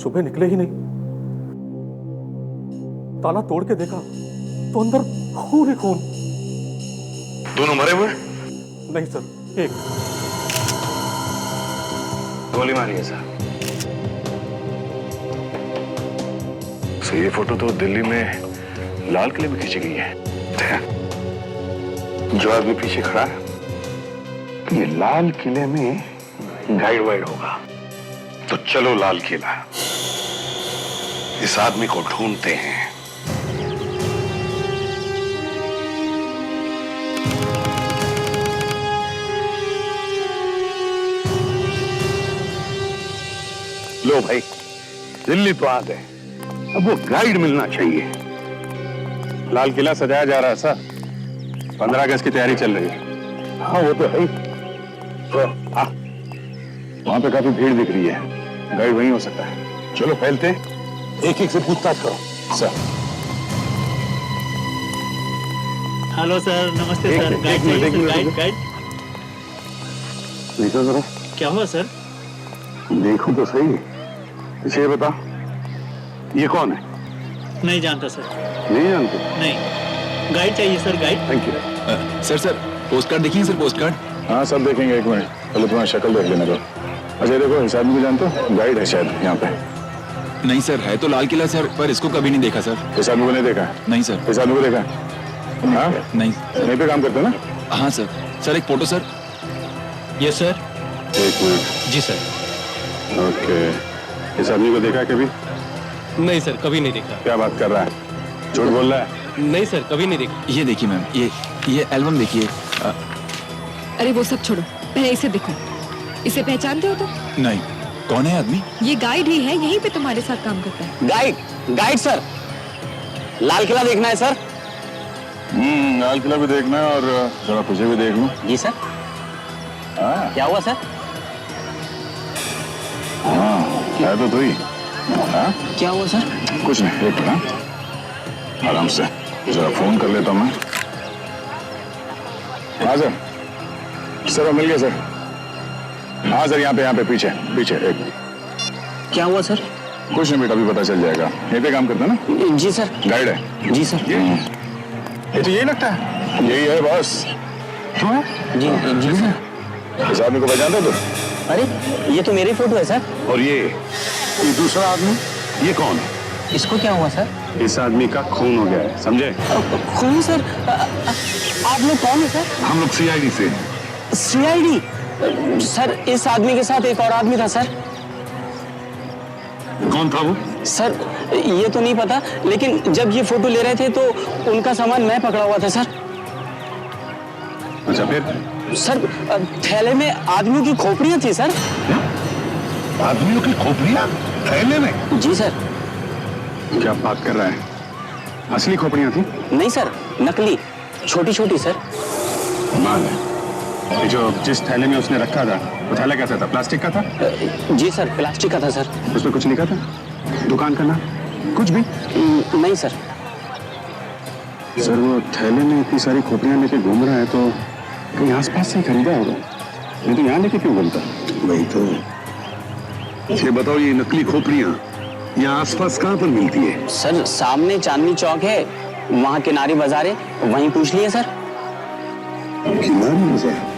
सुबह निकले ही नहीं। ताला तोड़ के देखा तो अंदर खून ही खून। दोनों मरे हुए? नहीं सर, एक गोली मारी है सर। तो ये फोटो तो दिल्ली में लाल किले में खींची गई है। जो आदमी पीछे खड़ा है ये लाल किले में गाइड वाइड होगा। तो चलो लाल किला, इस आदमी को ढूंढते हैं। लो भाई, दिल्ली तो आ गए, अब वो गाइड मिलना चाहिए। लाल किला सजाया जा रहा है सर, 15 अगस्त की तैयारी चल रही है। हाँ वो तो है ही। तो वहां पे काफी भीड़ दिख रही है, गाइड वहीं हो सकता है। चलो फैलते, एक एक से पूछताछ करो। सर हेलो सर, नमस्ते सर। गाइड चाहिए सर, गाइड गाइड। देखो जरा, क्या हुआ सर? देखो तो सही। इसे बता, ये कौन है? नहीं जानता सर। नहीं जानते? नहीं, गाइड चाहिए sir, guide. Thank you. Sir post card देखिए सर, पोस्ट कार्ड। हाँ सब देखेंगे, एक मिनट पहले तुम्हारी शक्ल देख लेने दो। अच्छा देखो, इस आदमी को जानते हो? गाइड है शायद यहाँ पे। नहीं सर, है तो लाल किला सर, पर इसको कभी नहीं देखा सर। इस आदमी को नहीं देखा? नहीं सर। इस आदमी को देखा? हाँ नहीं। यहीं पे काम करते हो ना? हाँ सर। सर एक फोटो सर। Yes sir. एक मिनट। जी सर। ओके, इस आदमी को देखा कभी? नहीं सर, कभी नहीं देखा। क्या बात कर रहा है, झूठ बोल रहा है? नहीं सर, कभी नहीं देखा। ये देखिए मैम, ये एल्बम देखिए। अरे वो सब छोड़ो, पहले इसे देखो। इसे पहचानते हो तुम? नहीं, कौन है आदमी? ये गाइड ही है, यहीं पे तुम्हारे साथ काम करता है। गाइड सर, लाल किला देखना है सर। लाल किला भी देखना है और जरा तुझे भी देख लूं। जी सर। हाँ क्या हुआ सर? है तो तू ही। हाँ क्या हुआ सर? कुछ नहीं, एक मिनट, आराम से जरा फोन कर लेता हूं मैं। हाँ सर मिल गया सर। हाँ सर, यहाँ पे पीछे पीछे एक। क्या हुआ सर? कुछ नहीं बेटा, अभी पता चल जाएगा। यहीं पे काम करता है ना? जी सर। गाइड है? जी सर। ये तो यही लगता है। यही है बॉस। क्यों है? जी सर। इस आदमी को पहचानते हो तुम? अरे ये तो मेरी फोटो है सर। और ये दूसरा आदमी, ये कौन है? इसको क्या हुआ सर? इस आदमी का खून हो गया है, समझे? कौन सर? आप लोग कौन है सर? हम लोग CID से। CID? सर इस आदमी के साथ एक और आदमी था सर। कौन था वो? सर ये तो नहीं पता, लेकिन जब ये फोटो ले रहे थे तो उनका सामान मैं पकड़ा हुआ था सर। अच्छा फिर? सर थैले में आदमियों की खोपड़ियां थी सर। आदमियों की खोपड़ियां थैले में? जी सर। क्या बात कर रहा है? असली खोपड़ियां थी? नहीं सर, नकली, छोटी छोटी सर। कमाल है। ये जो जिस थैले में उसने रखा था, वो थैला कैसा था? प्लास्टिक का था? जी सर, प्लास्टिक का था सर। उसमें कुछ लिखा था? दुकान का नाम? कुछ भी? नहीं सर। सर वो थैले में इतनी सारी खोपड़ियां लेके घूम रहा है तो कहीं आसपास से खरीदा होगा, नहीं तो यहाँ लेके क्यों घूमता? वही तो। ये बताओ, ये नकली खोपड़ियां यहाँ आसपास कहाँ पर मिलती है? सर सामने चांदनी चौक है, वहाँ किनारी बाजार है, वहीं पूछ लिए सर। किनारी बाजार?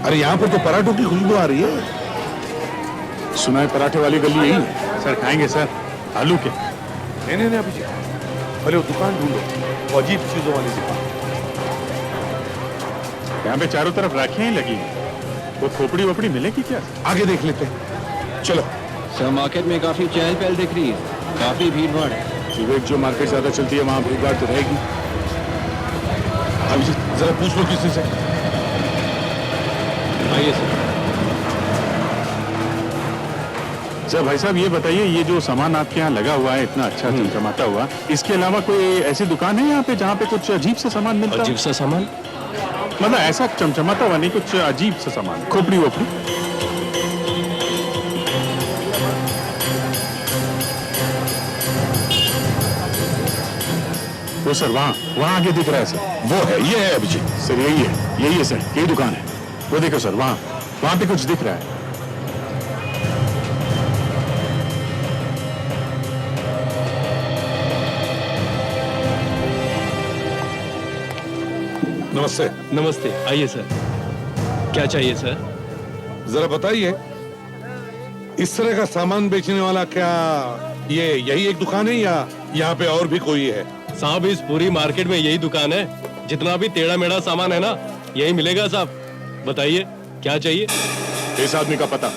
अरे यहाँ पर तो पराठों की खुशबू आ रही है। सुना है पराठे वाली गली यही है। सर खाएंगे सर, आलू के? नहीं अभिजीत, पहले वो दुकान ढूंढो, वो अजीब चीजों वाली दुकान। यहाँ पे चारों तरफ राखियां ही लगी हैं, वो खोपड़ी वोपड़ी मिलेगी क्या? आगे देख लेते हैं, चलो। सर मार्केट में काफी चहल पहल दिख रही है, काफी भीड़ भाड़ है। सुबह जो मार्केट ज्यादा चलती है वहां भीड़ भाड़ तो रहेगी। अभिजीत जरा पूछ लो किसी से। आइए सर। सर भाई साहब ये बताइए, ये जो सामान आपके यहाँ लगा हुआ है इतना अच्छा चमचमाता हुआ, इसके अलावा कोई ऐसी दुकान है यहाँ पे जहाँ पे कुछ अजीब सा सामान मिलता है? अजीब सा सामान? मतलब ऐसा चमचमाता हुआ नहीं, कुछ अजीब सा सामान, खोपड़ी वोपड़ी? वो सर वहाँ आगे दिख रहा है सर। वो है, ये है अभिजीत। सर यही है सर, यही दुकान है। वो देखो सर, वहाँ पे कुछ दिख रहा है। नमस्ते। नमस्ते, आइए सर। क्या चाहिए सर? जरा बताइए, इस तरह का सामान बेचने वाला क्या ये यही एक दुकान है या यहाँ पे और भी कोई है? साहब, इस पूरी मार्केट में यही दुकान है। जितना भी टेढ़ा मेढ़ा सामान है ना, यही मिलेगा साहब। बताइए क्या चाहिए? इस आदमी का पता?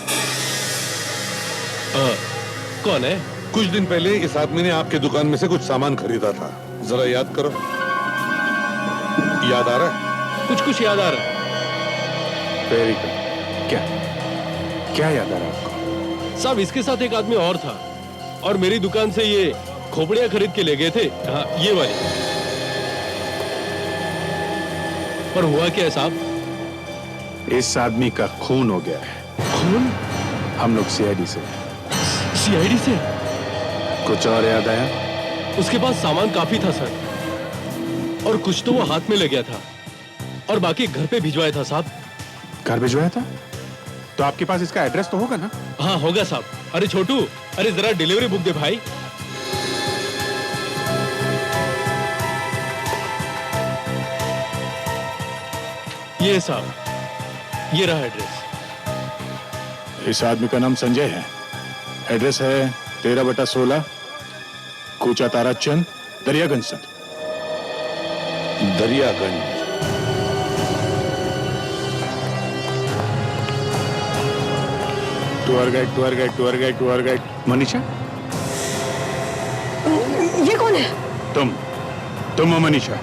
कौन है? कुछ दिन पहले इस आदमी ने आपके दुकान में से कुछ सामान खरीदा था। जरा याद करो, याद आ रहा है? कुछ याद आ रहा है। Very good. क्या याद आ रहा है आपको? साहब, इसके साथ एक आदमी और था और मेरी दुकान से ये खोपड़ियां खरीद के ले गए थे। हाँ, ये वाली। पर हुआ क्या है साहब? इस आदमी का खून हो गया है। खून? हम लोग सीआईडी से। सीआईडी से? कुछ और याद आया? उसके पास सामान काफी था सर, और कुछ तो वो हाथ में ले गया था और बाकी घर पे भिजवाया था साहब। घर भिजवाया था? तो आपके पास इसका एड्रेस तो होगा ना? हाँ, होगा साहब। अरे छोटू, अरे जरा डिलीवरी बुक दे भाई। ये साहब, ये रहा एड्रेस। इस आदमी का नाम संजय है। एड्रेस है 13/16 कूचा Tarachand, Daryaganj sir. Daryaganj. Tour guide Manisha. ये कौन है? तुम हो मनीषा?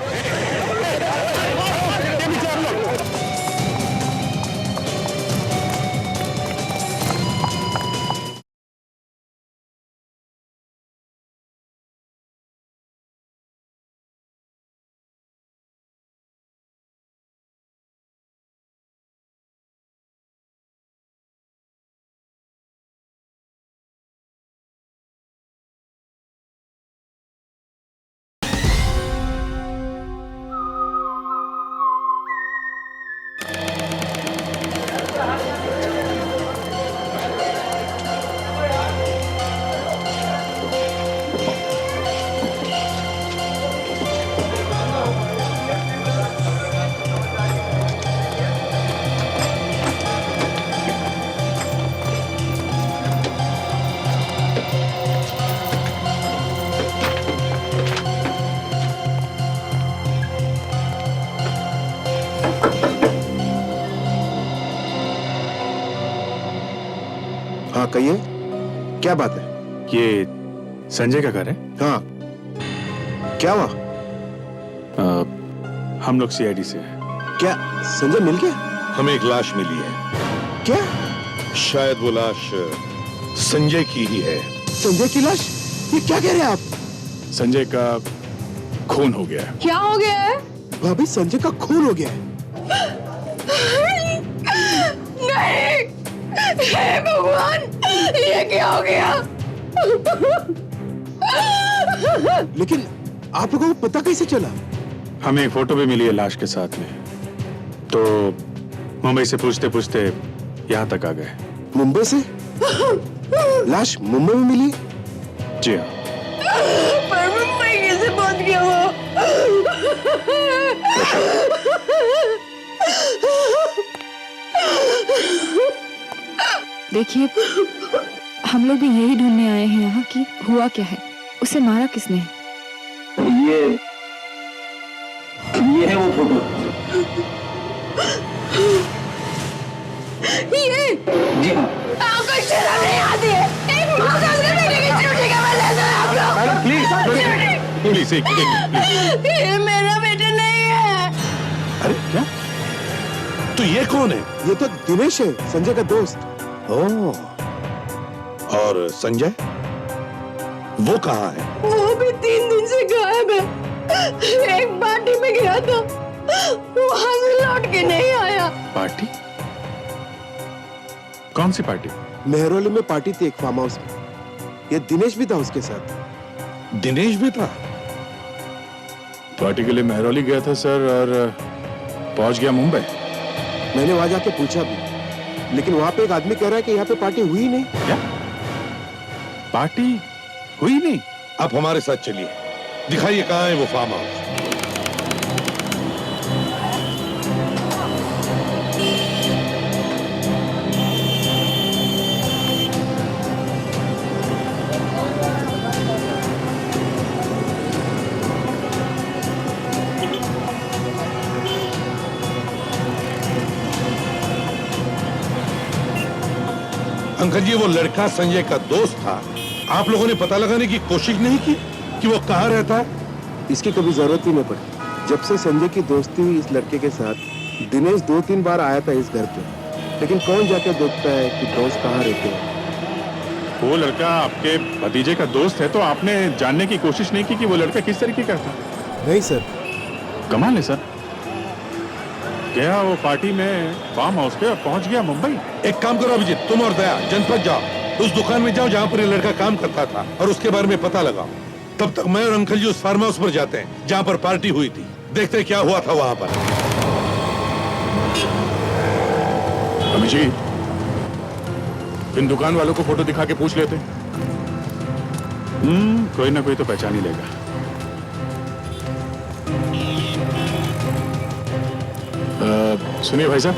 हाँ कहिए, क्या बात है? ये संजय का घर है? हाँ, क्या हुआ? हम लोग सीआईडी से हैं। क्या संजय मिल गया? हमें एक लाश मिली है। क्या? शायद वो लाश संजय की ही है। संजय की लाश? ये क्या कह रहे हैं आप? संजय का खून हो गया है। क्या हो गया है? भाभी, संजय का खून हो गया है। नहीं, हे भगवान, ये क्या हो गया? लेकिन आप लोगों को पता कैसे चला? हमें एक फोटो भी मिली है लाश के साथ में, तो मुंबई से पूछते पूछते यहाँ तक आ गए। मुंबई से? लाश मुंबई में मिली? जी हाँ। पर मुंबई कैसे पहुंच गया वो? देखिए, हम लोग भी यही ढूंढने आए हैं यहाँ कि हुआ क्या है, उसे मारा किसने है। ये है वो फोटो। ये? जी हाँ। आपको शर्म नहीं आती है? एक माँ का अपने बेटे की चोटी का बदला दो आप लोग। Please please. ये मेरा बेटा नहीं है। अरे क्या? तो ये कौन है? ये तो दिनेश है, संजय का दोस्त। ओह, और संजय वो कहाँ है? वो भी 3 दिन से गायब है। एक पार्टी में गया था, वहां से लौट के नहीं आया। पार्टी? कौन सी पार्टी? मेहरौली में पार्टी थी एक फार्म हाउस में। ये दिनेश भी था उसके साथ। दिनेश भी था? पार्टी के लिए मेहरौली गया था सर और पहुंच गया मुंबई। मैंने वहां जाके पूछा भी, लेकिन वहां पे एक आदमी कह रहा है कि यहाँ पे पार्टी हुई नहीं। क्या पार्टी हुई नहीं? आप हमारे साथ चलिए, दिखाइए कहाँ है वो फार्म हाउस। अंकल जी, वो लड़का संजय का दोस्त था। आप लोगों ने पता लगाने की कोशिश नहीं की कि वो कहाँ रहता है? इसकी कभी जरूरत ही नहीं पड़ी। जब से संजय की दोस्ती हुई इस लड़के के साथ, दिनेश 2-3 बार आया था इस घर पे, लेकिन कौन जाके देखता है कि दोस्त कहाँ रहते हैं। वो लड़का आपके भतीजे का दोस्त है तो आपने जानने की कोशिश नहीं की कि वो लड़का किस तरीके का था? नहीं सर। कमाल है सर, गया वो पार्टी में फार्म हाउस पे और पहुंच गया मुंबई। एक काम करो अभिजीत, तुम और दया जनपद जाओ, उस दुकान में जाओ जहाँ पर ये लड़का काम करता था और उसके बारे में पता लगाओ। तब तक मैं और अंकल जी उस फार्म हाउस पर जाते हैं जहाँ पर पार्टी हुई थी, देखते हैं क्या हुआ था वहाँ पर। अभिजीत, इन दुकान वालों को फोटो दिखा के पूछ लेते। कोई ना कोई तो पहचान ही लेगा। सुनिए भाई साहब,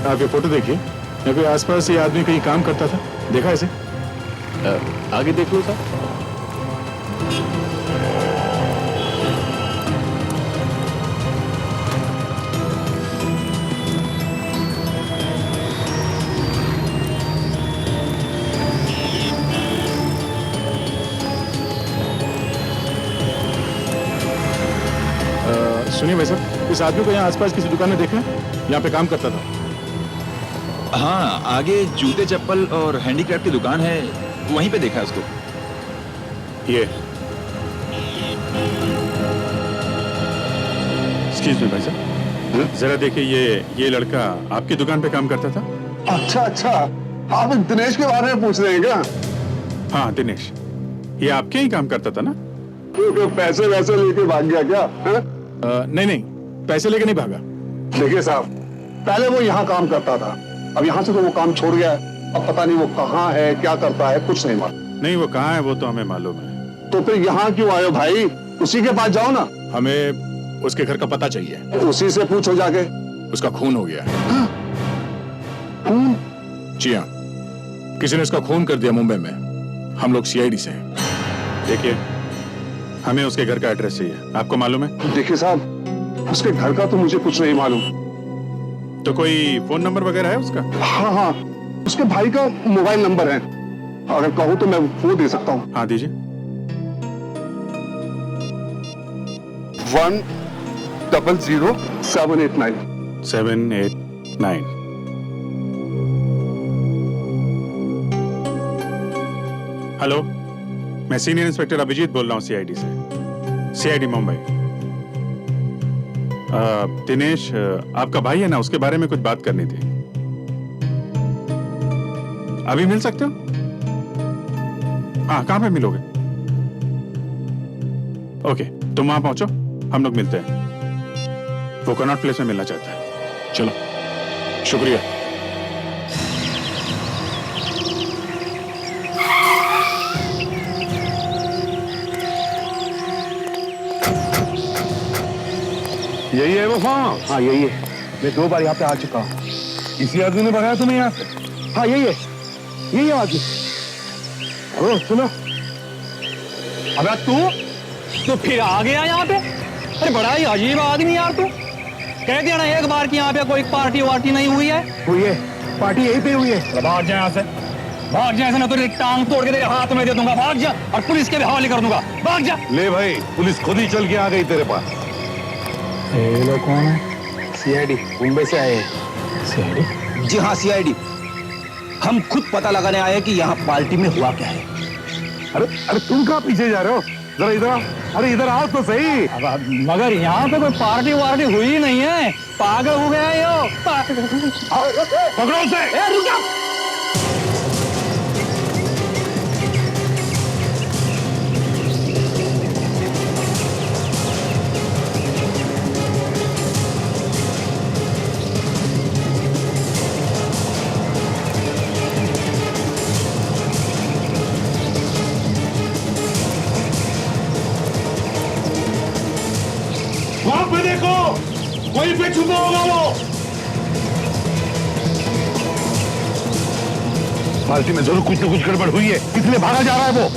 आप ये फोटो देखिए। यहाँ पे आसपास ये आदमी कहीं काम करता था, देखा इसे? आगे देख लो साहब। सुनिए भाई साहब, इस आदमी को यहाँ आसपास किसी दुकान में देखा है? यहाँ पे काम करता था। हाँ, आगे जूते चप्पल और हैंडीक्राफ्ट की दुकान है, वहीं पे देखा है उसको। ये एक्सक्यूज मी भाई साहब, जरा देखिए, ये लड़का आपकी दुकान पे काम करता था? अच्छा, आप दिनेश के बारे में पूछ रहे हैं क्या? हाँ दिनेश, ये आपके ही काम करता था ना? पैसे वैसे लेके भाग गया क्या? नहीं, पैसे लेके नहीं भागा। देखिए साहब, पहले वो यहाँ काम करता था, अब यहाँ से तो वो काम छोड़ गया है। अब पता नहीं वो कहाँ है, क्या करता है, कुछ नहीं मालूम। नहीं, वो कहाँ है वो तो हमें मालूम है। तो फिर यहाँ क्यों आए हो भाई? उसी के पास जाओ ना। हमें उसके घर का पता चाहिए। उसी से पूछो जाके। उसका खून हो गया है। खून? जी हाँ, किसी ने उसका खून कर दिया मुंबई में। हम लोग सीआईडी से हैं। देखिए, हमें उसके घर का एड्रेस चाहिए, आपको मालूम है? देखिए साहब, उसके घर का तो मुझे कुछ नहीं मालूम। तो कोई फोन नंबर वगैरह है उसका? हाँ, उसके भाई का मोबाइल नंबर है, अगर कहूँ तो मैं वो दे सकता हूँ। हाँ दीजिए। 100789। 789। हेलो, मैं सीनियर इंस्पेक्टर अभिजीत बोल रहा हूँ सीआईडी से, सीआईडी मुंबई। दिनेश आपका भाई है ना, उसके बारे में कुछ बात करनी थी। अभी मिल सकते हो? हाँ, कहाँ पे मिलोगे? ओके, तुम वहां पहुंचो, हम लोग मिलते हैं। वो कनॉट प्लेस में मिलना चाहता है। चलो, शुक्रिया। यही है वो फार्म? हाँ यही है, मैं 2 बार यहाँ पे आ चुका हूँ। इसी आदमी ने भगाया तुम्हें यहाँ से? हाँ यही है आदमी। ओ, सुनो। अबे तू फिर आ गया यहाँ पे? अरे बड़ा ही अजीब आदमी यार तू। कह दिया ना एक बार कि यहाँ पे कोई पार्टी वार्टी नहीं हुई है। हुई है, पार्टी यहीं पे हुई है। भाग जा यहाँ से, भाग जा, ऐसे ना तो तेरी टांग तोड़ के तेरे हाथ में दे दूंगा। भाग जा और पुलिस के भी हवाले कर दूंगा। भाग जा। ले भाई, पुलिस खुद ही चल के आ गई तेरे पास। ये लोग कौन है? सीआईडी मुंबई से आए हैं। सीआईडी? जी हाँ, सीआईडी। हम खुद पता लगाने आए कि यहाँ पार्टी में हुआ क्या है। अरे तुम कहाँ पीछे जा रहे हो? जरा इधर आओ। अरे इधर आओ तो सही। मगर यहाँ पे कोई पार्टी वार्टी हुई ही नहीं है। पागल हो गया यो। पकड़ो उसे। रुक जा। वहीं पे छुपा होगा वो। पार्टी में जरूर कुछ न कुछ गड़बड़ हुई है, इसलिए भागा जा रहा है वो।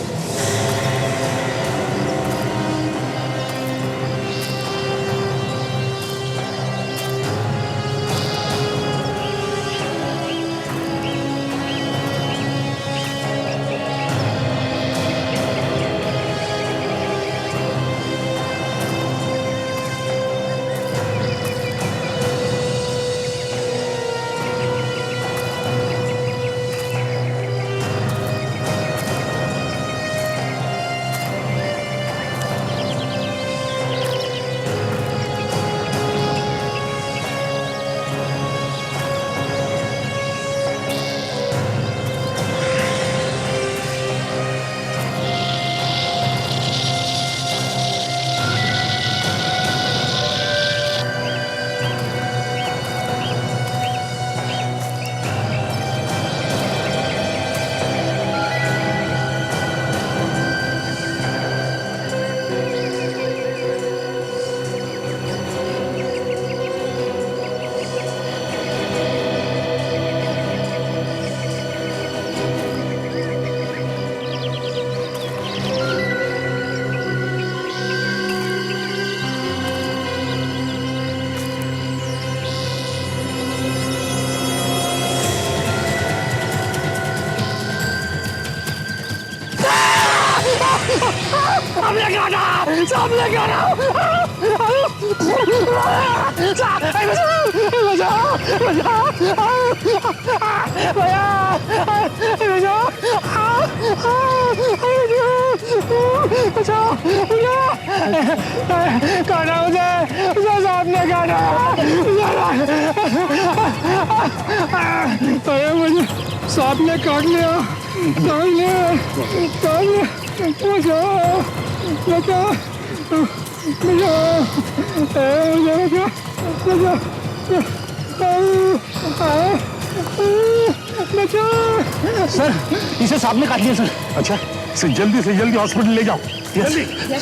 सांप ने काट लिया, सर इसे सांप ने काट लिया सर। अच्छा, जल्दी से जल्दी हॉस्पिटल ले जाओ। जल्दी।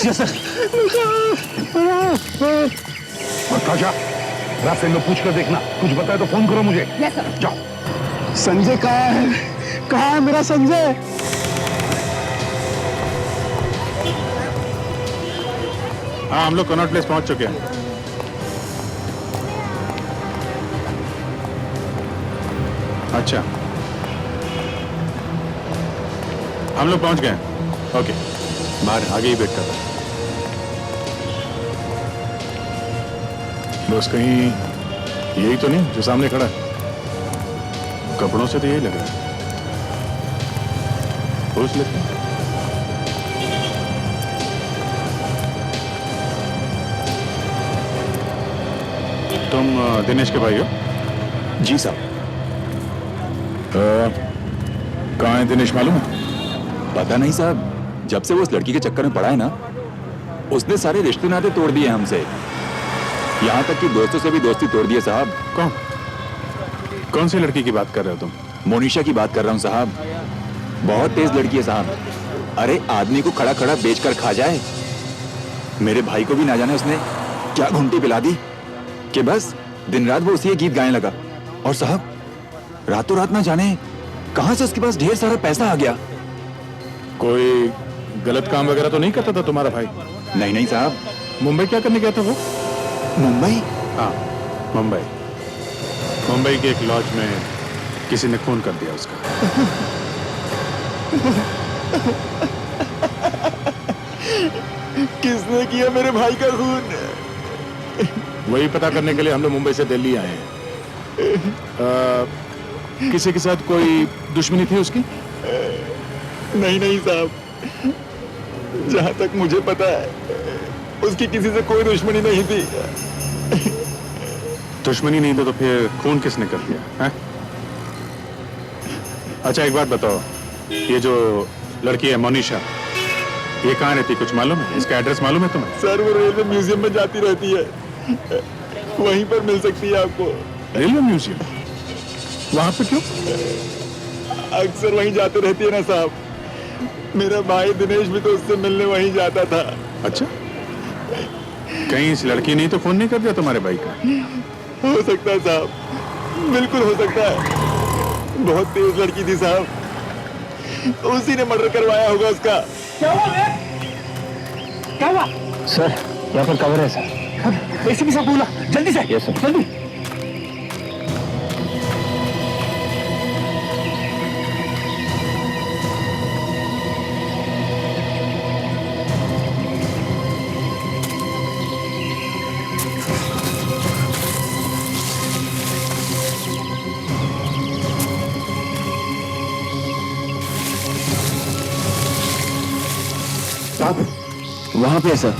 Yes sir. ताशा, रास्ते में पूछ कर देखना, कुछ बताए तो फोन करो मुझे। जाओ। संजय कहाँ है? कहाँ है मेरा संजय? हाँ, हम लोग कनॉट प्लेस पहुंच चुके हैं। अच्छा, हम लोग पहुंच गए। ओके, बाहर आगे ही वेट कर रहा है। दोस्त कहीं यही तो नहीं जो सामने खड़ा है? कपड़ों से तो यही लग रहा है। पूछ लेते हैं। तुम दिनेश के भाई हो? जी साहब। कहाँ है दिनेश मालूम है? पता नहीं साहब, जब से वो उस लड़की के चक्कर में पड़ा है ना, उसने सारे रिश्ते नाते तोड़ दिए हमसे। यहाँ तक कि दोस्तों से भी दोस्ती तोड़ दी है साहब। कौन सी लड़की की बात कर रहे हो तुम? मोनिशा की बात कर रहा हूँ साहब। बहुत तेज लड़की है साहब। अरे आदमी को खड़ा खड़ा बेच कर खा जाए। मेरे भाई को भी ना जाने उसने क्या घुंटी पिला दी कि बस दिन रात वो उसी गीत गाने लगा। और साहब रातों रात ना जाने कहां से उसके पास ढेर सारा पैसा आ गया। कोई गलत काम वगैरह तो नहीं करता था तुम्हारा भाई? नहीं नहीं साहब। मुंबई क्या करने गया था वो? मुंबई? हाँ, मुंबई। मुंबई के एक लॉज में किसी ने खून कर दिया उसका। किसने किया मेरे भाई का खून? वही पता करने के लिए हम लोग मुंबई से दिल्ली आए हैं। किसी के साथ कोई दुश्मनी थी उसकी? नहीं नहीं साहब, जहां तक मुझे पता है उसकी किसी से कोई दुश्मनी नहीं थी। दुश्मनी नहीं तो फिर खून किसने कर दिया है? अच्छा एक बात बताओ, ये जो लड़की है मोनिशा, ये कहाँ रहती, कुछ मालूम है? इसका एड्रेस मालूम है तुम्हें? सर वो रेलवे म्यूजियम में जाती रहती है, वहीं पर मिल सकती है आपको। Railway museum? वहां पे क्यों? अक्सर वहीं जाते रहती है ना साहब। मेरा भाई दिनेश भी तो उससे मिलने वहीं जाता था। अच्छा, कहीं इस लड़की ने तो फोन नहीं कर दिया तुम्हारे भाई का? हो सकता है साहब, बिल्कुल हो सकता है। बहुत तेज लड़की थी साहब, उसी ने मर्डर करवाया होगा उसका। क्या हुआ बे? क्या हुआ? सर यहाँ पर कवर है सर। एसीपी साहब बोला, जल्दी से। Yes sir. जल्दी। वहां पे है सर।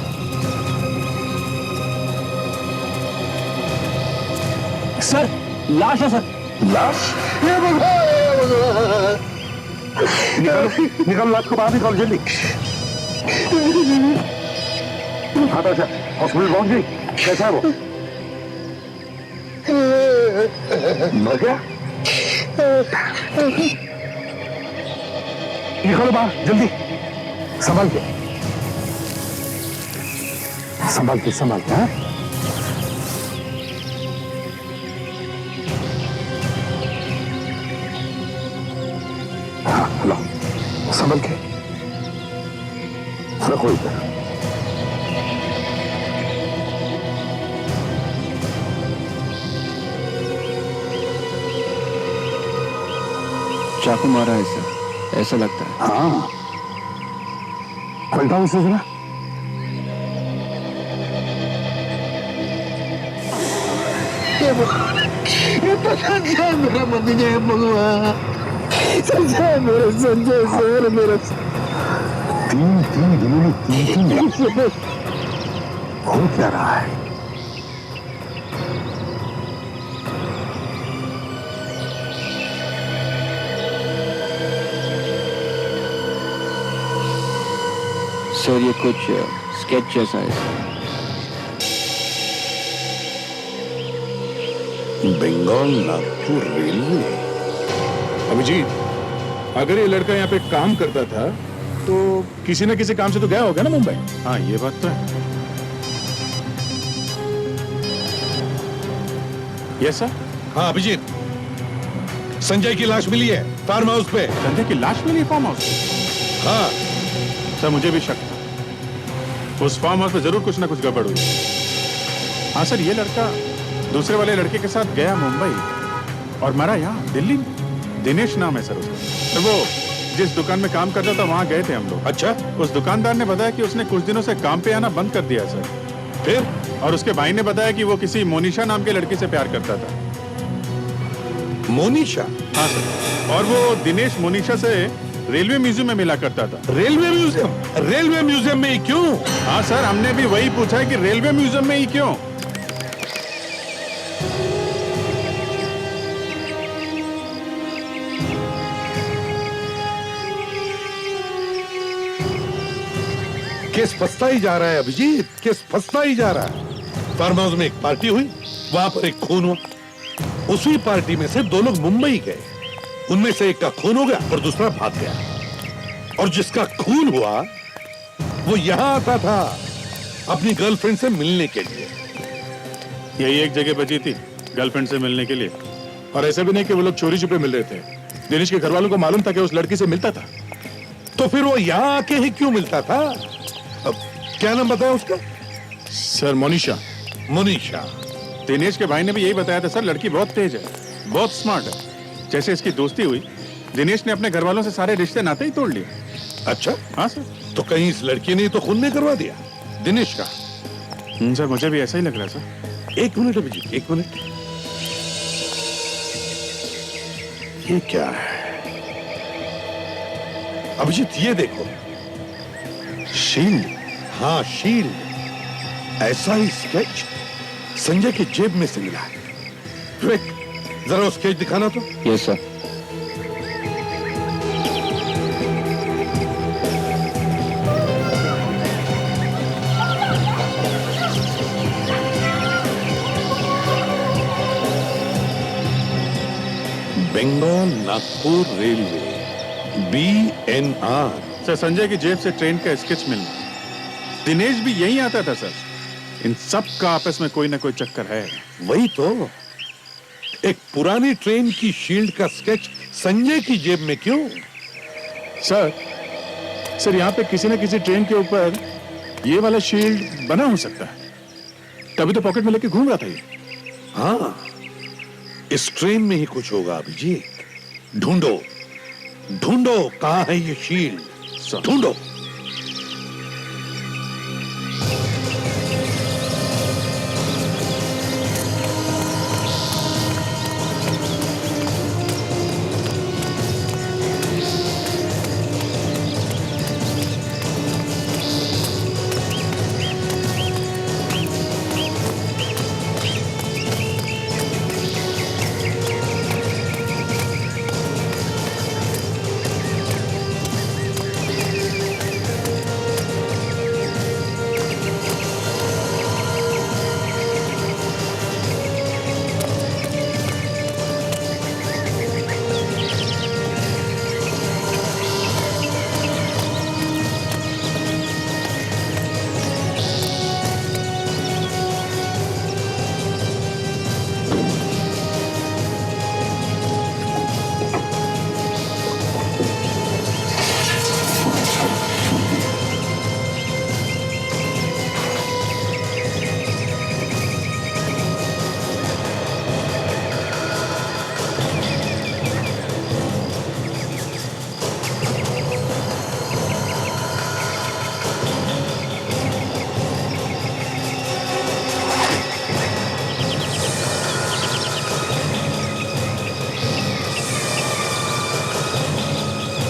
सर लाश है सर। लाश? निकल लाश को बाहर निकाल जल्दी। हाँ तो सर हॉस्पिटल पहुंच गई, कैसा है वो? मर गया? निकलो बाहर जल्दी, संभाल के संभाल के संभाल के। हाँ हाँ लो संभल के रखो इधर। चाकू मारा है सर, ऐसा लगता है। हाँ पलटा उसे जरा। ये तो संजय मेरा मम्मी ने भगवान, संजय मेरे संजय सर मेरा। तीन दिनों में तीन हो क्या रहा है? सर ये कुछ स्केच जैसा है। बंगाल नागपुर रेलवे। अभिजीत, अगर ये लड़का यहाँ पे काम करता था तो किसी न किसी काम से तो गया होगा ना मुंबई। हाँ ये बात तो है। Yes sir. हाँ अभिजीत, संजय की लाश मिली है फार्म हाउस पे। संजय की लाश मिली फार्म हाउस? हाँ सर मुझे भी शक था, उस फार्म हाउस में जरूर कुछ ना कुछ गड़बड़ हुई। हाँ सर, ये लड़का दूसरे वाले लड़के के साथ गया मुंबई और मरा यहाँ दिल्ली में। दिनेश नाम है सर उसका। तो वो जिस दुकान में काम करता था वहाँ गए थे हम लोग। अच्छा, उस दुकानदार ने बताया कि उसने कुछ दिनों से काम पे आना बंद कर दिया सर। फिर? और उसके भाई ने बताया कि वो किसी मोनिशा नाम के लड़की से प्यार करता था। मोनिशा? हाँ सर, और वो दिनेश मोनिशा से रेलवे म्यूजियम में मिला करता था। Railway museum? रेलवे म्यूजियम में ही क्यों? हाँ सर, हमने भी वही पूछा है कि रेलवे म्यूजियम में ही क्यों। केस फंसता ही जा रहा है अभिजीत, केस फंसता ही जा रहा है। फार्म हाउस में एक पार्टी हुई, वहां पर एक खून हुआ। उसी पार्टी में से दो लोग मुंबई गए, उनमें से एक का खून हो गया और दूसरा भाग गया। और जिसका खून हुआ वो यहां आता था अपनी गर्लफ्रेंड से मिलने के लिए। यही एक जगह बची थी गर्लफ्रेंड से मिलने के लिए। और ऐसा भी नहीं कि वो लोग चोरी छुपे मिल रहे थे। दिनेश के घर वालों को मालूम था कि उस लड़की से मिलता था। तो फिर वो यहां आके ही क्यों मिलता था? अब क्या नाम बताया उसका? सर मोनिशा। मोनिशा। दिनेश के भाई ने भी यही बताया था सर, लड़की बहुत तेज है, बहुत स्मार्ट है। जैसे इसकी दोस्ती हुई, दिनेश ने अपने घर वालों से सारे रिश्ते नाते ही तोड़ लिए। अच्छा? हाँ सर। तो कहीं इस लड़की ने तो खून नहीं करवा दिया दिनेश का? सर मुझे भी ऐसा ही लग रहा है सर। एक मिनट अभिजीत, एक मिनट। ये क्या है अभिजीत? ये देखो, शील्ड। हाँ शील्ड। ऐसा ही स्केच संजय की जेब में से मिला है। विवेक, जरा वो स्केच दिखाना तो। Yes sir. Bengal Nagpur railway, BNR। Sir Sanjay की जेब से ट्रेन का स्केच मिलना। दिनेश भी यहीं आता था सर। इन सब का आपस में कोई ना कोई चक्कर है। वही तो, एक पुरानी ट्रेन की शील्ड का स्केच संजय की जेब में क्यों? सर यहाँ पे किसी न किसी ट्रेन के ऊपर ये वाला शील्ड बना हो सकता है, तभी तो पॉकेट में लेके घूम रहा था ये। हाँ, इस ट्रेन में ही कुछ होगा अभिजीत। ढूंढो ढूंढो, कहाँ है ये शील्ड, ढूंढो।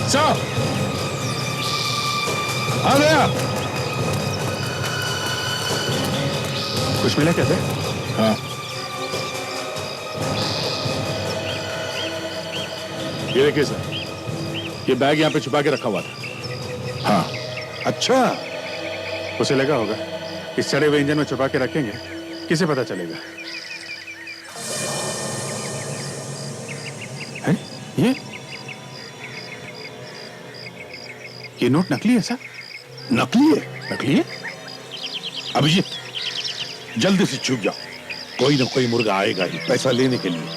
साहब आ गया। कुछ मिला क्या थे? हाँ, ये देखिए सर, ये बैग यहाँ पे छुपा के रखा हुआ था। हाँ, अच्छा। उसे लगा होगा इस सड़े हुए इंजन में छुपा के रखेंगे, किसे पता चलेगा। है? ये नोट नकली है सर? नकली है? नकली है? अभिजीत, जल्दी से छुप जाओ, कोई ना कोई मुर्गा आएगा ही पैसा लेने के लिए।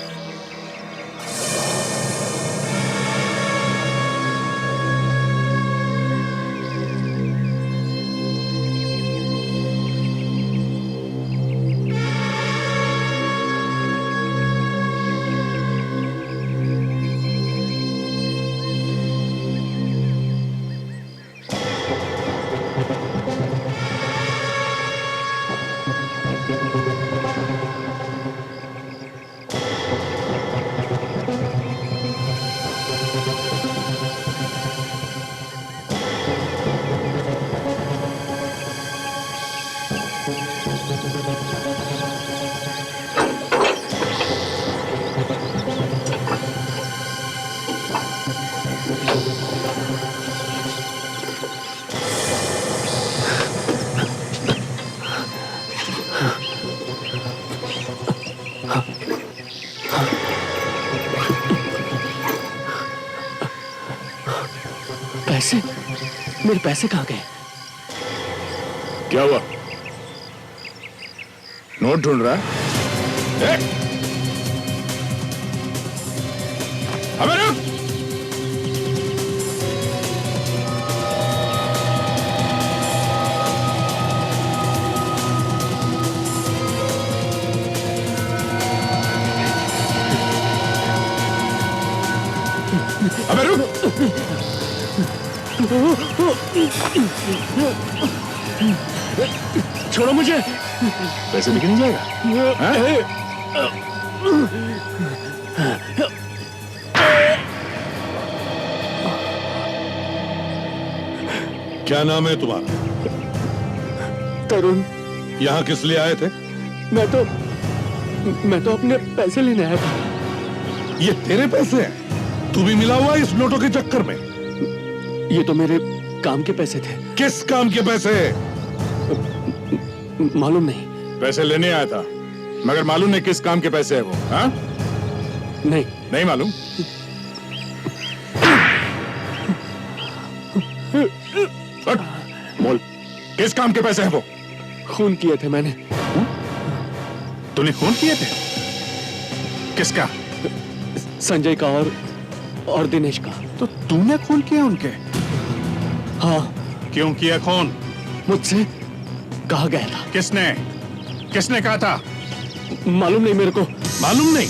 पैसे? मेरे पैसे कहाँ गए? क्या हुआ? नोट ढूंढ रहा है? अबे रुक! अबे रुक! छोड़ो मुझे। पैसे लेके नहीं जाएगा? क्या नाम है तुम्हारा? तरुण। यहाँ किस लिए आए थे? मैं तो अपने पैसे लेने आया था। ये तेरे पैसे हैं? तू भी मिला हुआ इस नोटों के चक्कर में? ये तो मेरे काम के पैसे थे। किस काम के पैसे? मालूम नहीं। पैसे लेने आया था, मगर मालूम नहीं किस काम के पैसे है वो। हाँ? नहीं मालूम? बोल, किस काम के पैसे हैं वो? खून किए थे मैंने। तूने खून किए थे? किसका? संजय का और दिनेश का। तो तूने खून किया उनके? हाँ। क्यों किया खून? मुझसे कहा गया था। किसने कहा था? मालूम नहीं मेरे को। मालूम नहीं?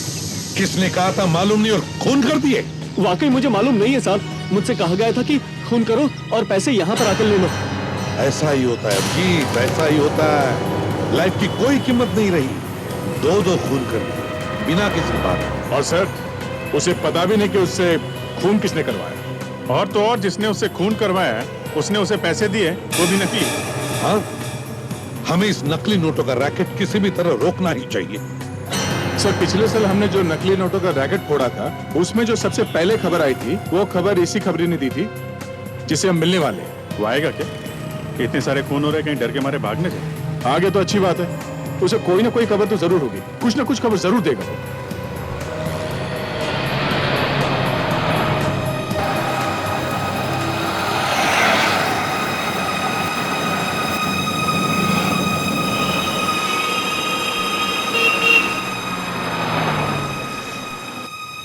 किसने कहा था मालूम नहीं और खून कर दिए? वाकई मुझे मालूम नहीं है साहब। मुझसे कहा गया था कि खून करो और पैसे यहाँ पर आकर ले लो। ऐसा ही होता है अभिजीत, ऐसा ही होता है। लाइफ की कोई कीमत नहीं रही। दो खून कर दिए बिना किसी बात। और सर, उसे पता भी नहीं कि उससे खून किसने करवाया। और तो और जिसने उससे खून करवाया उसने उसे पैसे दिए, वो भी नकली। हाँ, हमें इस नकली नोटों का रैकेट किसी भी तरह रोकना ही चाहिए। सर, पिछले साल हमने जो नकली नोटों का रैकेट फोड़ा था, उसमें जो सबसे पहले खबर आई थी, वो खबर इसी खबरी ने दी थी जिसे हम मिलने वाले हैं। वो आएगा क्या? इतने सारे खून हो रहे, कहीं डर के मारे भागने से। आगे तो अच्छी बात है, उसे कोई ना कोई खबर तो जरूर होगी, कुछ ना कुछ खबर जरूर देगा वो।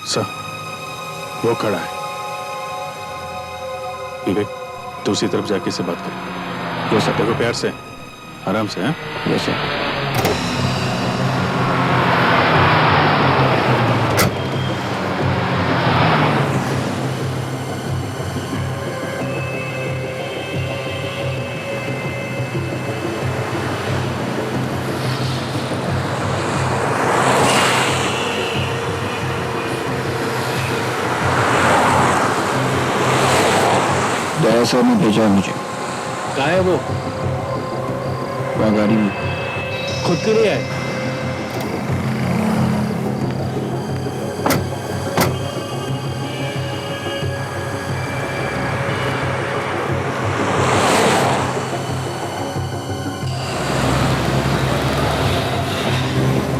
सर, वो खड़ा है। विवेक, दूसरी तरफ जाके से बात कर। वो सब देखो, प्यार से, आराम से। हैं? वैसे दया सर ने भेजा है मुझे। कहाँ है वो? गाड़ी में। खुद के लिए है?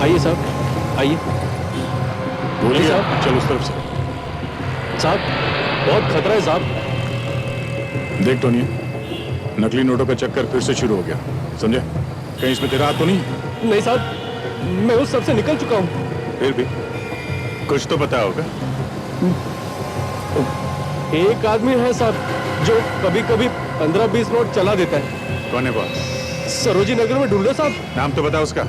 आइए साहब, आइए। बोलिए साहब। चलो उस तरफ से। साहब, बहुत खतरा है साहब। देख टोनी, नकली नोटों का चक्कर फिर से शुरू हो गया, समझे? कहीं इसमें तेरा हाथ तो नहीं? नहीं साहब, मैं उस सब से निकल चुका हूँ। फिर भी कुछ तो पता होगा। एक आदमी है साहब जो कभी कभी 15-20 नोट चला देता है। कौन है वो? सरोजी नगर में ढूंढो साहब। नाम तो बता उसका।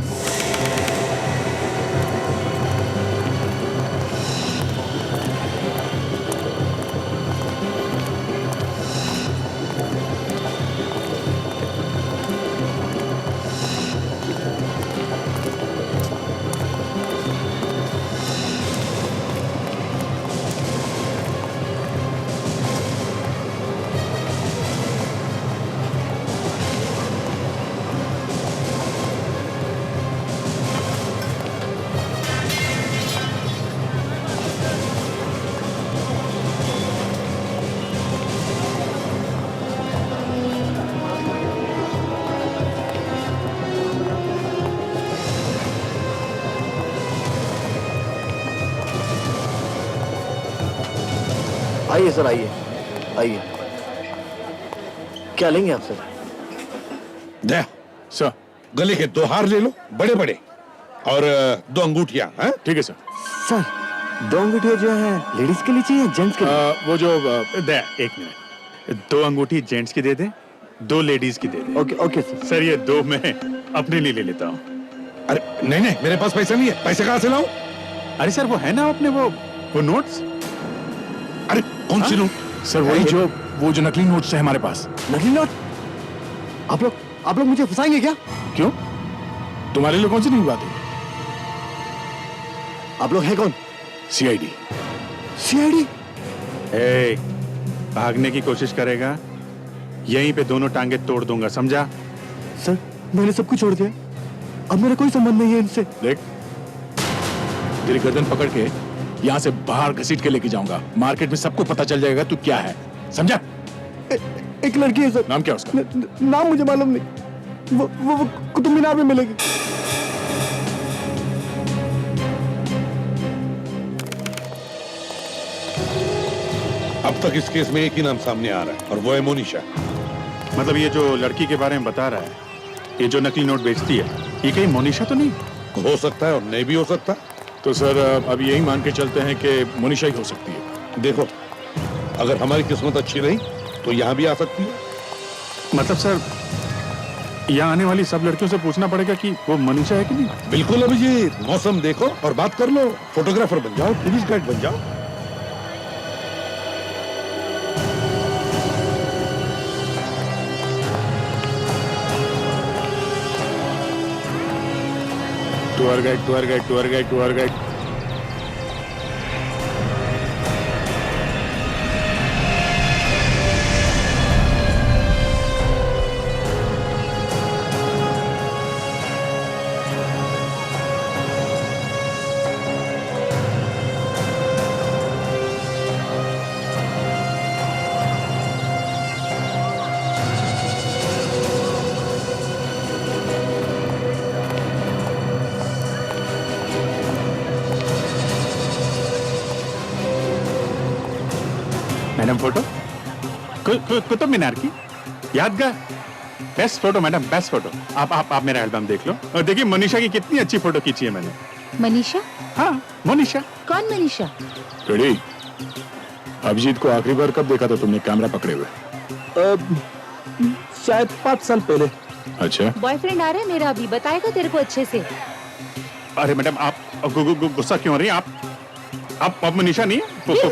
आइए सर, आइए आइए। क्या लेंगे आप सर? दे सर, गले के 2 हार ले लो, बड़े बड़े, और 2 अंगूठियां। हैं? ठीक है सर। सर, 2 अंगूठियां जो है लेडीज के लिए चाहिए, जेंट्स के लिए? वो जो दे, एक मिनट। 2 अंगूठी जेंट्स की दे दे, 2 लेडीज की दे दे। Okay okay sir. सर, ये 2 मैं अपने लिए ले लेता हूँ। अरे नहीं नहीं, मेरे पास पैसा नहीं है। पैसे कहाँ से लाऊं? अरे सर, वो है ना अपने वो नोट्स। अरे कौन सी नोट? सर, वो जो नकली नोट्स है हमारे पास। नकली नोट? आप लोग मुझे फंसाएंगे क्या? क्यों? तुम्हारे लिए कौन सी नई बात है? आप लोग हैं कौन? सीआईडी। सीआईडी? भागने की कोशिश करेगा, यहीं पे दोनों टांगे तोड़ दूंगा, समझा? सर, मैंने सब कुछ छोड़ दिया, अब मेरा कोई संबंध नहीं है इनसे। देख, तेरी गर्दन पकड़ के यहाँ से बाहर घसीट के लेके जाऊंगा। मार्केट में सबको पता चल जाएगा तू क्या है, समझा? एक लड़की है सर। नाम क्या उसका? नाम मुझे मालूम नहीं। वो कुतुब मीनार में मिलेगी। अब तक इस केस में एक ही नाम सामने आ रहा है और वो है मोनिशा। मतलब ये जो लड़की के बारे में बता रहा है, ये जो नकली नोट बेचती है ये कहीं मोनिशा तो नहीं? हो सकता है और नहीं भी हो सकता। तो सर अब यही मान के चलते हैं कि मोनिशा ही हो सकती है। देखो, अगर हमारी किस्मत अच्छी रही तो यहाँ भी आ सकती है। मतलब सर यहाँ आने वाली सब लड़कियों से पूछना पड़ेगा कि वो मनीषा है कि नहीं? बिल्कुल अभिजीत, मौसम देखो और बात कर लो, फोटोग्राफर बन जाओ, टूरिस्ट गाइड बन जाओ। Tour guide, tour guide, tour guide, tour guide. Madam photo Qutub Minar की यादगार best photo madam, best photo. आप मेरा एल्बम देख लो और देखिए मनीषा की कितनी अच्छी फोटो खींची है मैंने। मनीषा? हाँ मनीषा। कौन मनीषा? रेडी? अभिजीत को आखिरी बार कब देखा था तुमने कैमरा पकड़े हुए? शायद 5 साल पहले। अच्छा। बॉयफ्रेंड आ रहा है मेरा अभी, बताएगा तेरे को अच्छे से। अरे मैडम आप गुस्सा क्यों हो रही हैं? आप मनीषा नहीं है?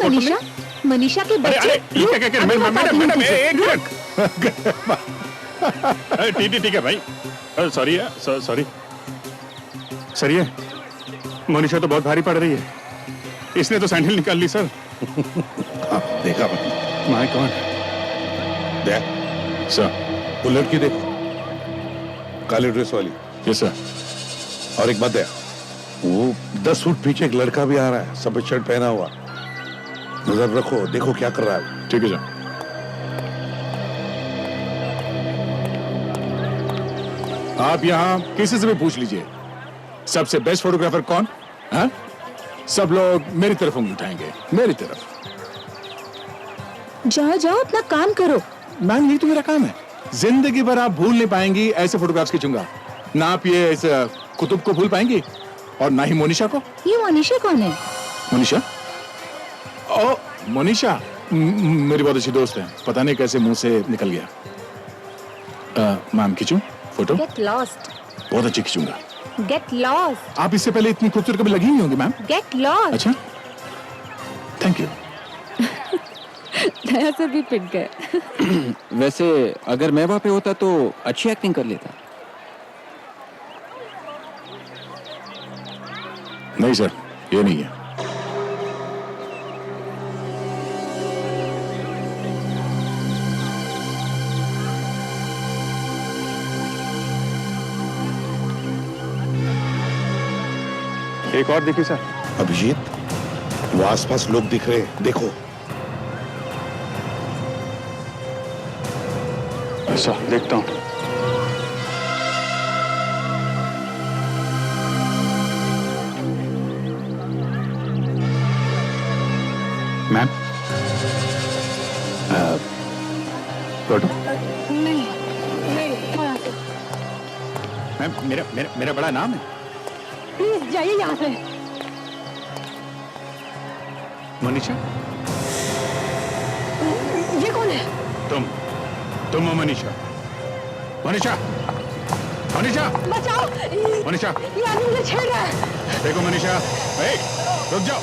मनीषा? मनीषा के बच्चे? ये क्या मैडम एक मिनट। ठीक है भाई, सॉरी सॉरी है। मनीषा तो बहुत भारी पड़ रही है, इसने तो सैंडल निकाल ली सर। देखा भाई, माय गॉड। देख सर, वो लड़की देखो, काले ड्रेस वाली। Yes sir. और एक बात है, वो 10 फुट पीछे एक लड़का भी आ रहा है, सफेद शर्ट पहना हुआ। नजर रखो, देखो क्या कर रहा है। ठीक है सर। आप यहाँ किसी से भी पूछ लीजिए सबसे बेस्ट फोटोग्राफर कौन? हाँ? सब लोग मेरी तरफ उंगली उठाएंगे, मेरी तरफ। जाओ जाओ अपना काम करो। मैम यही तो मेरा काम है। जिंदगी भर आप भूल नहीं पाएंगी ऐसे फोटोग्राफ्स खींचूंगा। ना आप ये इस कुतुब को भूल पाएंगी और ना ही मोनिशा को। ये मोनिशा कौन है? मोनिशा? ओ मोनिशा मेरी बहुत अच्छी दोस्त है, पता नहीं कैसे मुंह से निकल गया। मैम खींचूं फोटो? Get lost. बहुत अच्छी खींचूंगा। Get lost. आप इससे पहले इतनी खूबसूरत कभी लगी नहीं होंगी मैम। Get lost. अच्छा, थैंक यू। दया सर भी पिट गए। वैसे अगर मैं वहां पे होता तो अच्छी एक्टिंग कर लेता। नहीं सर, ये नहीं है। एक और देखिए सर। अभिजीत, वो आसपास लोग दिख रहे हैं, देखो। अच्छा, देखता हूं। Ma'am photo? नहीं मैम मेरा बड़ा नाम है। प्लीज जाइए यहाँ से। मनीषा? ये कौन है? तुम हो मनीषा? मनीषा? मनीषा? बचाओ! मनीषा? ये आदमी मुझे छेड़ रहा है। देखो मनीषा, रुक जाओ।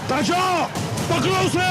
ताशा, पकड़ो उसे।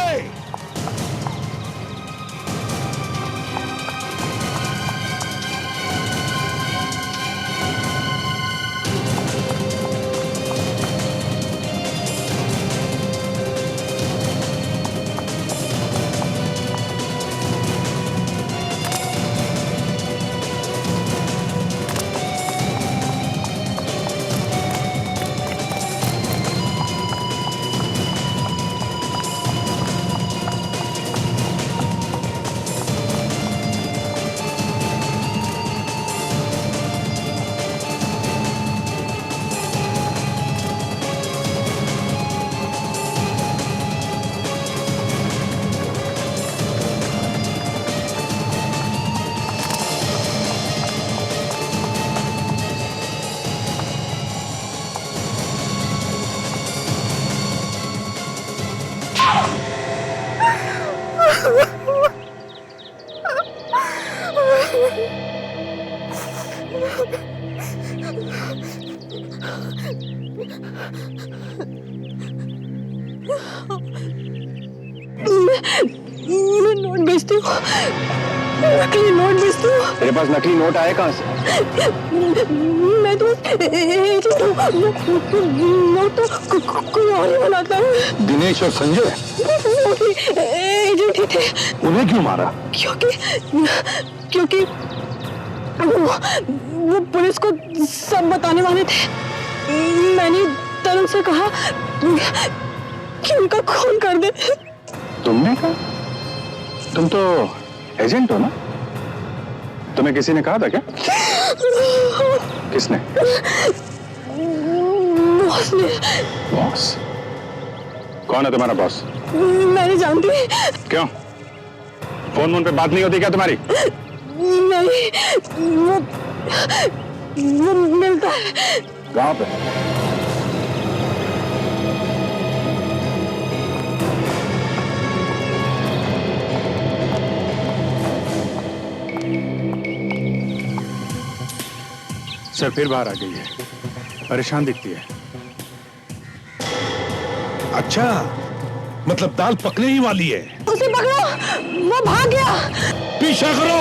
बेचती हूँ, नकली नोट बेचती हूँ। तेरे पास नकली नोट आए कहाँ से? मैं तो एजेंट हूँ, नोट तो कोई और ही बनाता है। दिनेश और संजय एजेंट ही थे। उन्हें क्यों मारा? क्योंकि वो पुलिस को सब बताने वाले थे। मैंने तरुण से कहा कि उनका खून कर दे। तुमने कहा? तुम तो एजेंट हो ना? तुम्हें किसी ने कहा था क्या? किसने? बॉस ने। बॉस? कौन है तुम्हारा बॉस? मैं नहीं जानती। क्यों? फोन पे बात नहीं होती क्या तुम्हारी? नहीं, वो मिलता है। कहाँ पे? सर फिर बाहर आ गई है, परेशान दिखती है। अच्छा, मतलब दाल पकने ही वाली है। उसे पकड़ो, वो भाग गया। पीछा करो।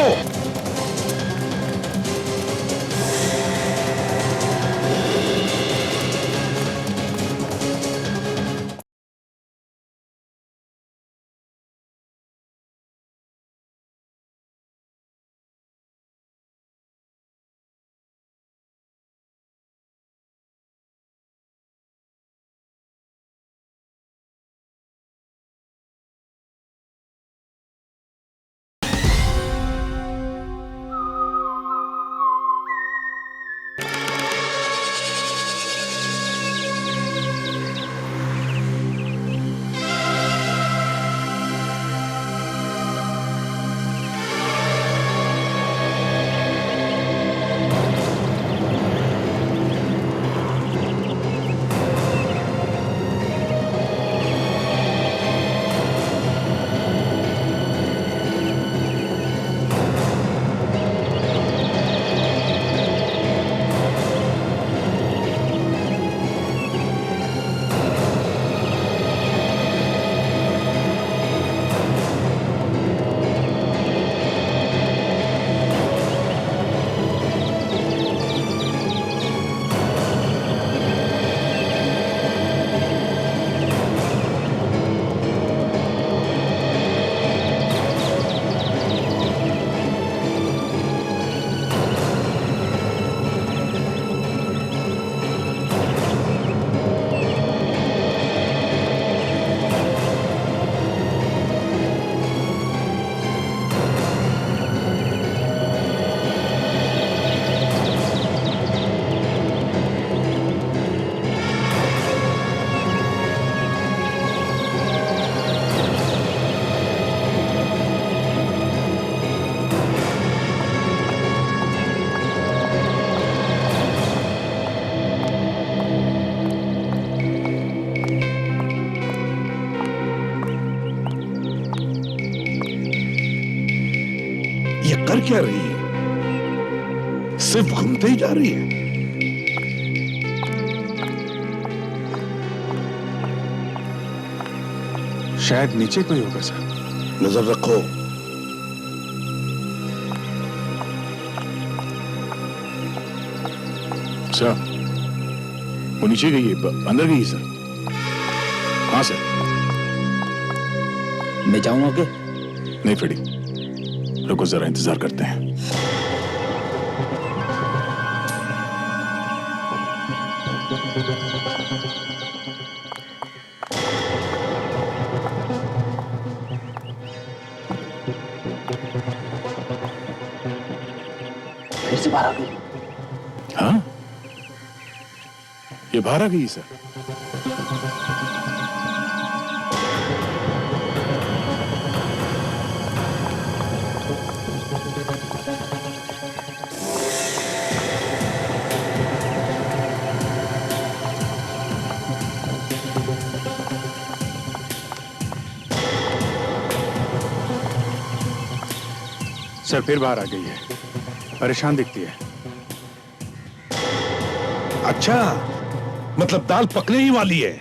ये कर क्या रही है? सिर्फ घूमते ही जा रही है। शायद नीचे कोई होगा सर। नजर रखो। सर वो नीचे गई है, अंदर गई है सर। हाँ सर। मैं जाऊं आगे? नहीं फ्रेडी, रुको जरा, इंतजार करते हैं। फिर से बाहर आ गई। हाँ, ये बाहर आ गई सर। सर फिर बाहर आ गई है, परेशान दिखती है। अच्छा, मतलब दाल पकने ही वाली है।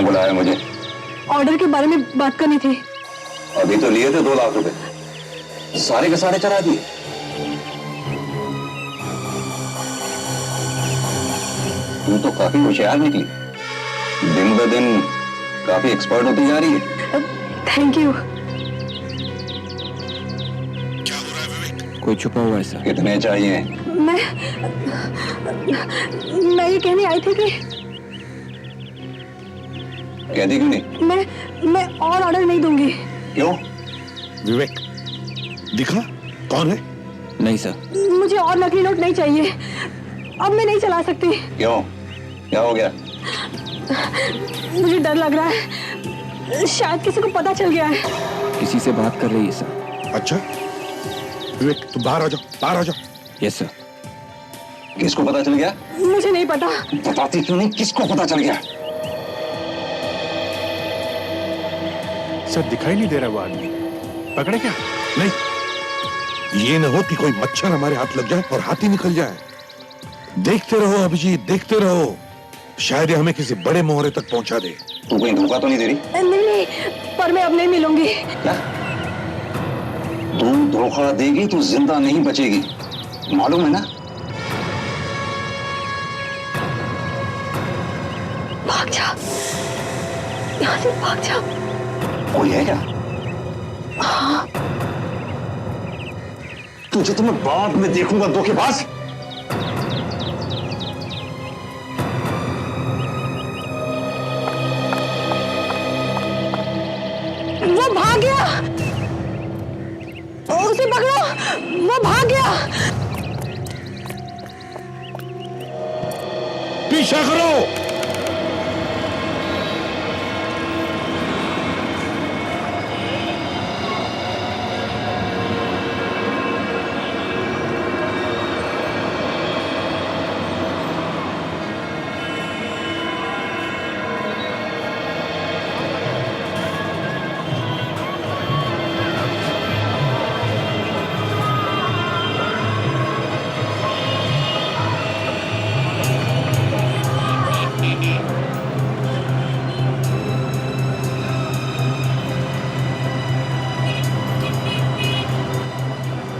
बुलाया मुझे? ऑर्डर के बारे में बात करनी थी। अभी तो लिए थे 2 लाख रुपए, सारे के सारे चला दिए। तुम तो काफी होशियार निकली, दिन ब दिन काफी एक्सपर्ट होती जा रही है। Thank you. कोई छुपा हुआ है सर। कितने चाहिए? मैं ये कहने आई थी कि कहती क्यों नहीं? मैं और ऑर्डर नहीं दूंगी। क्यों? विवेक दिखा कौन है? नहीं सर। मुझे और नकली नोट नहीं चाहिए, अब मैं नहीं चला सकती। क्यों? क्या हो गया? मुझे डर लग रहा है, शायद किसी को पता चल गया है। किसी से बात कर रही है सर। अच्छा विवेक तुम बाहर आ जाओ, बाहर आ जाओ। Yes sir. किसको पता चल गया? मुझे नहीं पता। बताती क्यों नहीं, किसको पता चल गया? सर दिखाई नहीं दे रहा वो आदमी, पकड़े क्या? नहीं, ये न हो कि कोई मच्छर हमारे हाथ लग जाए और हाथ ही निकल जाए। देखते रहो अभिजीत, देखते रहो, शायद ये हमें किसी बड़े मोहरे तक पहुंचा दे। तू कहीं धोखा तो नहीं दे रही? नहीं, पर मैं अब नहीं मिलूंगी। क्या? तू धोखा देगी तो जिंदा नहीं बचेगी, मालूम है ना? भाग जा, यहाँ से भाग जा। कोई है क्या? हाँ। तुझे तो मैं बाद में देखूंगा धोखेबाज। वो भाग गया, उसे पकड़ो, वो भाग गया। पीछा करो।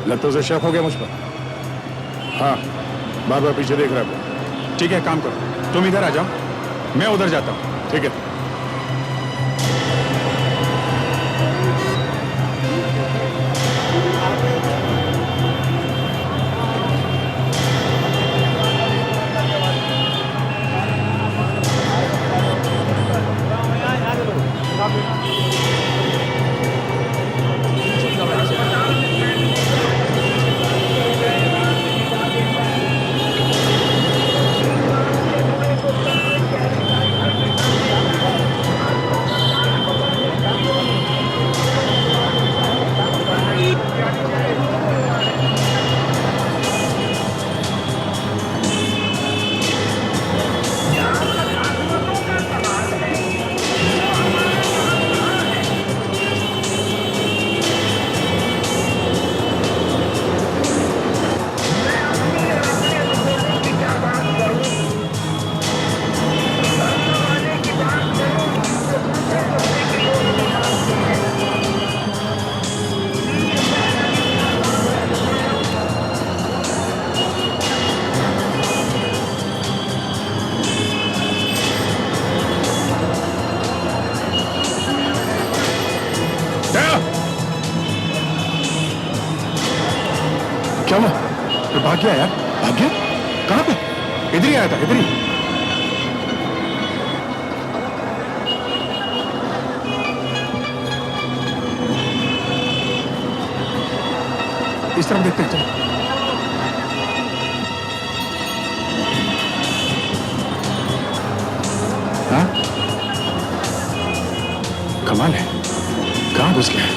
लगता है शक हो गया मुझ पर। हाँ, बार बार पीछे देख रहा है। ठीक है, काम करो, तुम इधर आ जाओ, मैं उधर जाता हूँ। ठीक है? क्या हुआ? तो भाग गया यार, भाग गया? कहाँ पे? इधर ही आया था, इधर ही। इस तरफ देखते हैं, चलो। हाँ? कमाल है, कहाँ घुस गया?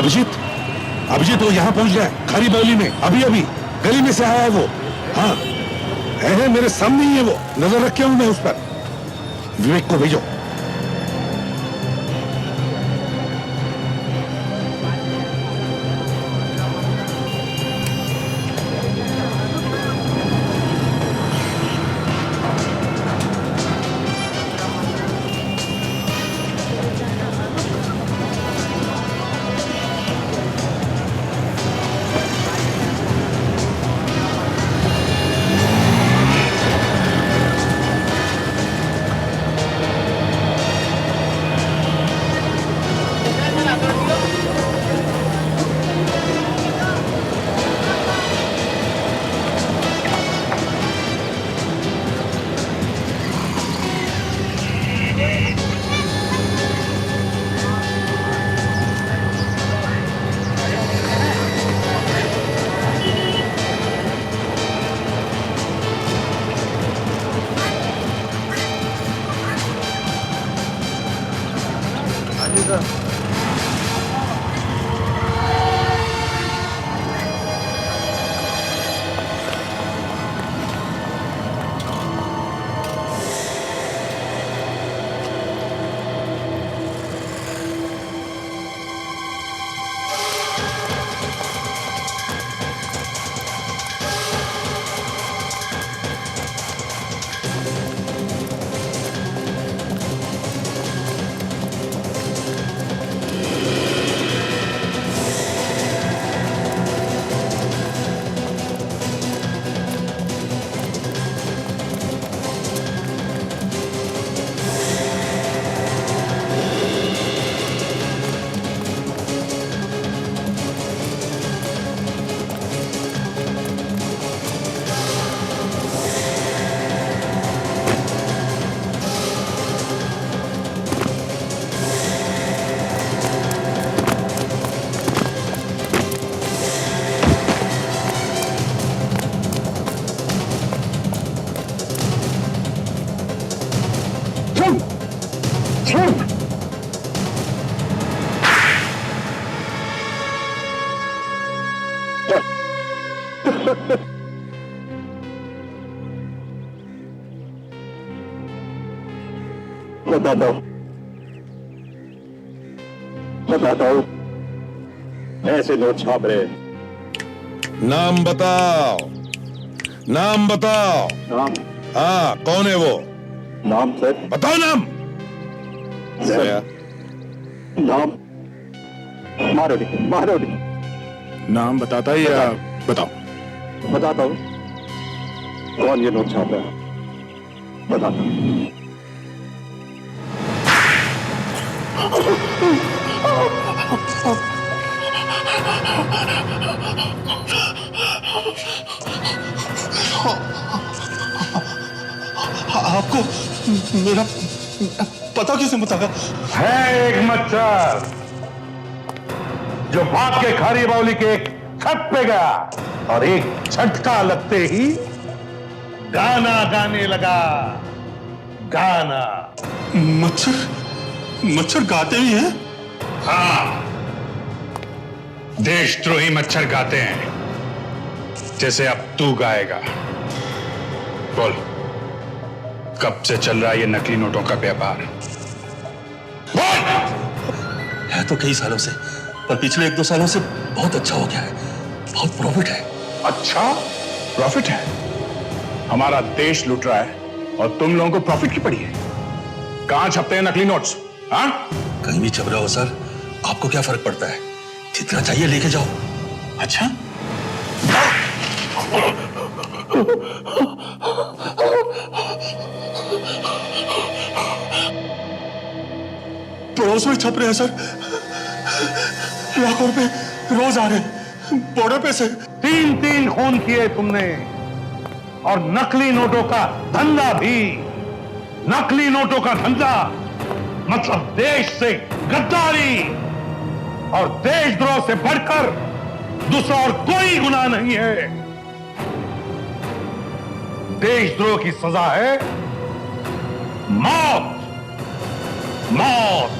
अभिजीत, अभिजीत वो यहाँ पहुंच गया है, खारी बावली में, अभी अभी गली में से आया है वो। हाँ है मेरे सामने ही है वो, नजर रखे हूं मैं उस पर। विवेक को भेजो। बताता हूँ ऐसे नोट छाप रहे। नाम बताओ, नाम बताओ। नाम? हाँ कौन है वो? नाम सर? बताओ नाम। सर, नाम मारोडी। मारोडी। नाम बताता है या बताओ? बताता हूँ। कौन ये नोट छाप रहा है? बताता हूँ। आपको मेरा पता किसने बताया? है एक मच्छर जो भाग के खारी बावली के एक छत पे गया और एक झटका लगते ही गाना गाने लगा। गाना। मच्छर गाते ही हैं? हाँ, देशद्रोही मच्छर गाते हैं, जैसे अब तू गाएगा। बोल, कब से चल रहा है ये नकली नोटों का व्यापार? है तो कई सालों से, पर पिछले 1-2 सालों से बहुत अच्छा हो गया है। बहुत प्रॉफिट है। अच्छा, प्रॉफिट है? हमारा देश लूट रहा है और तुम लोगों को प्रॉफिट की पड़ी है? कहां छपते हैं नकली नोट्स? हाँ? कहीं भी छप रहा हो सर, आपको क्या फर्क पड़ता है? जितना चाहिए लेके जाओ। अच्छा, पड़ोस में छप रहे हैं सर। लाखों रुपए रोज आ रहे हैं बॉर्डर पे से। 3 खून किए तुमने और नकली नोटों का धंधा भी। नकली नोटों का धंधा मतलब देश से गद्दारी, और देशद्रोह से बढ़कर दूसरा और कोई गुनाह नहीं है। देशद्रोह की सजा है मौत। मौत।